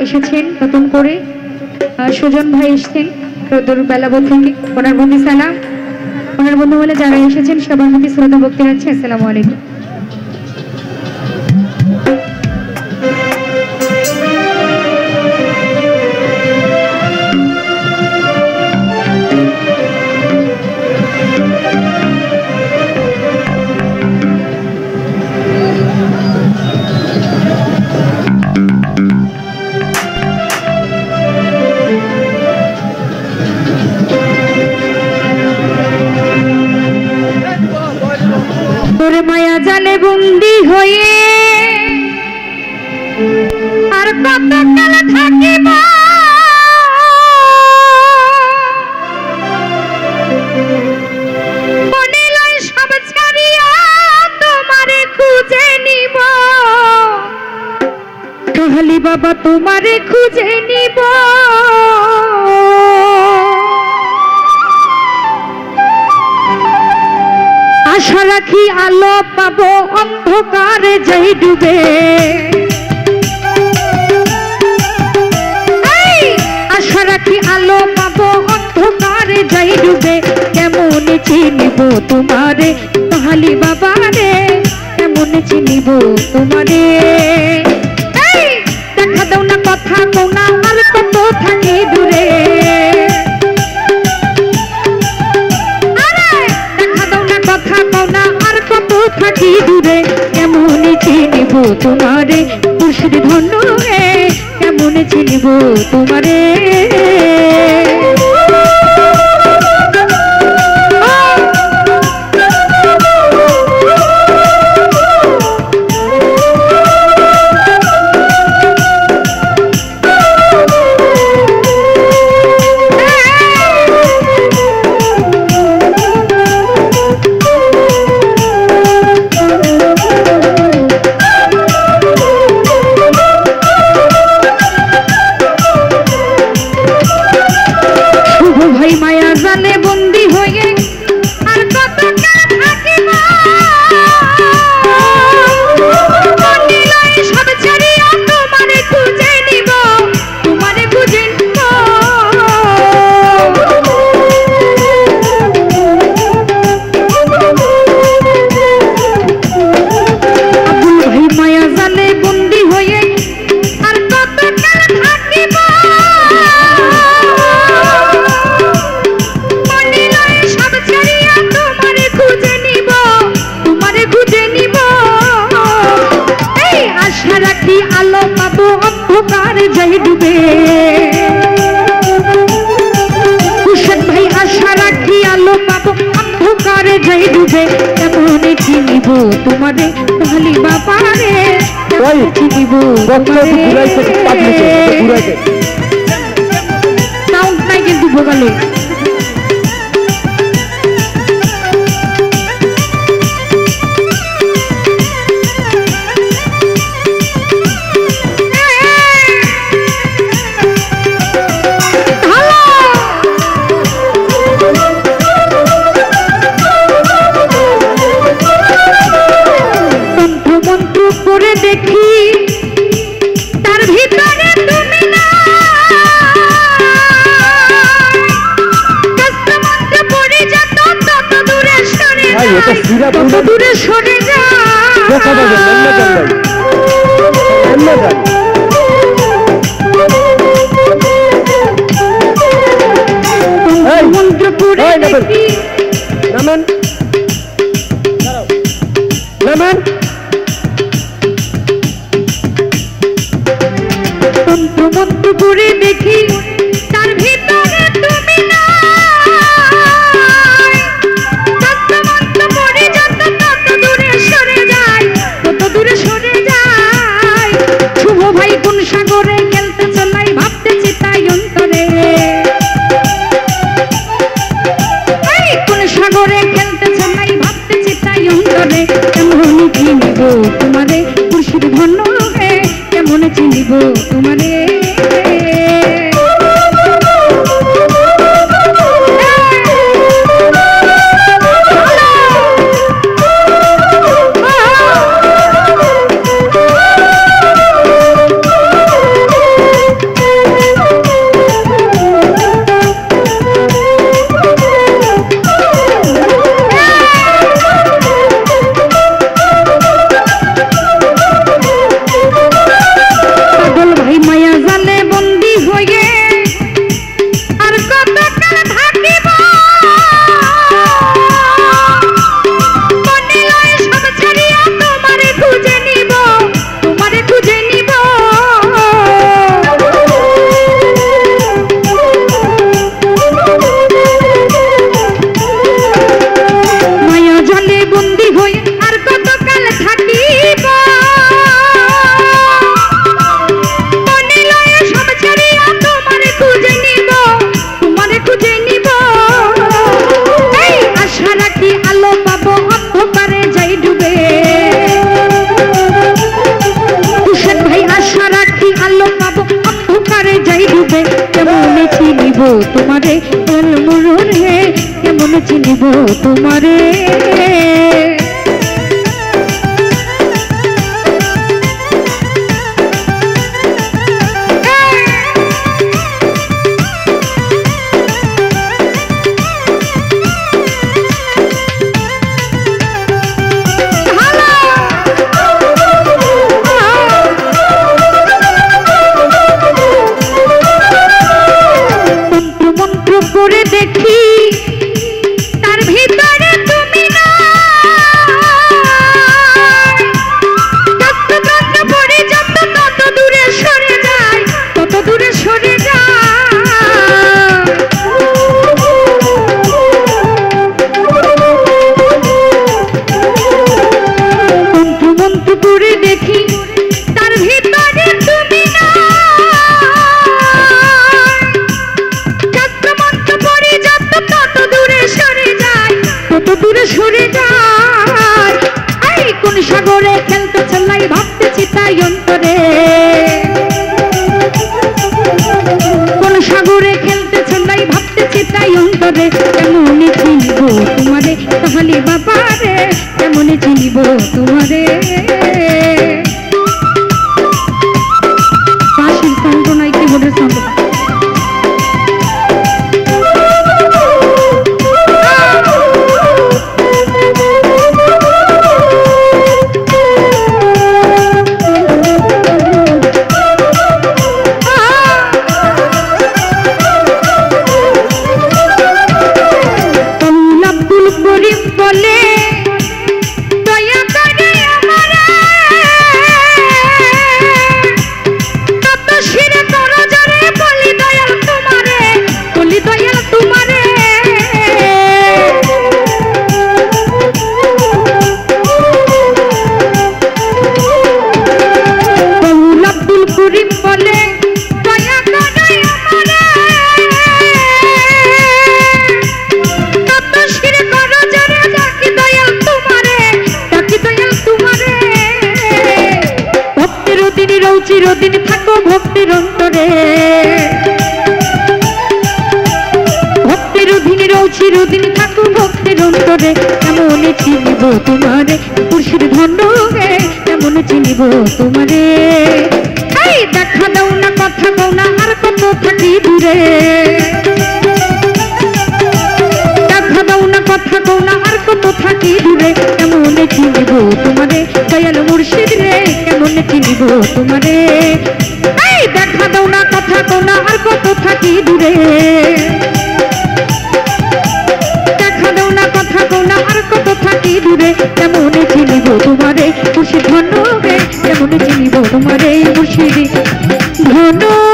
এসেছেন নতুন করে সুজন ভাই এসেছেন রোদুর বেলাবো থেকে ওনার প্রতি সালাম। ওনার বন্ধু বলে যারা এসেছেন সবার প্রতি শ্রদ্ধা ভক্তি রাখছি। আসসালামু আলাইকুম। তোর মায়া জালে বন্দি হয়ে আর কত কাল থাকিব, মনে লয় সব ছাড়িয়া তোমারে খুঁজে নিব, কাহালি বাবা তোমারে খুঁজে নিব। আশা রাখি আলো পাবো অন্ধকারে যাই ডুবে, আশা রাখি আলো পাবো অন্ধকারে যাই ডুবে। কেমন চিনিব তোমারে কাহালি বাবা রে, কেমন চিনিব তোমারে। দেখা দাও না কথা কও না আর কত থাকি দূরে, থাকি দূরে। কেমন চিনিব তোমারে মুর্শিদ ধন্য হে, কেমন চিনিব তোমারে। তোমারে কাহালি বাবা রে, চিনিব সাউন্ড নাই কিন্তু ভোগালে। দেখি তার ভিতরে তুমি না, কষ্টমন্ত্র পড়ে যত তত দূরে সরে যায়, তত দূরে সরে যায়। মন্ত্র পড়ে দেখি নামান নামান মন্ত্র পড়ে দেখি তার ভিতরে তুমি না, মন্ত্র পড়ে যত তত দূরে সরে যায়, তত দূরে সরে যায়। শুভ ভাই কোন সাগরে খেলতে চলাই ভাবতেছি তাই অন্তরে, কোন সাগরে খেলতে চলাই ভাবতেছি তাই অন্তরে। কেমন চিনিব তোমারে মুর্শিদ ধন্য হে, কেমন চিনিব তোমারে। তোমারে মরুন হে কেমন চিনিব তোমারে করে দেখি তার ভিতরে তুমি না যত যত পড়ে যত তত দূরে সরে যায় তত দূরে সরে যায় মন্ত্র মন্ত্র করে দেখি তার ভিতরে তুমি না কত দূরে সরে যায় এই কোন সাগরে খেলতে চলাই ভাবতেছি তাই অন্তরে কোন সাগরে খেলতে চলাই ভাবতেছি তাই অন্তরে কেমন চিনিব তোমারে তাহলে বাবারে কেমন চিনিব তোমারে পাশের সান্ত্বনায় কি বলে সান্ত্বনা চিরদিন থাকো ভক্তির অন্তরে ভক্তির অধীনে রও চিরদিন থাকো ভক্তির অন্তরে কেমন চিনিব তোমারে খুশির ধন্য গে কেমন চিনিব তোমারে এই দেখা দাও না কথা কও না আর কত থাকি দূরে দেখা দাও না কথা কও না আর কত থাকি দূরে কেমন চিনিব তোমারে দয়াল মুর্শিদ রে কেমন চিনিব তোমারে এই দেখা দাও না কথা কও না আর কত থাকি দূরে দেখা দাও না কথা কও না আর কত থাকি দূরে কেমন চিনিব তোমারে মুর্শিদ ধন্য রে কেমন চিনিব তোমারে মুর্শিদ ধন্য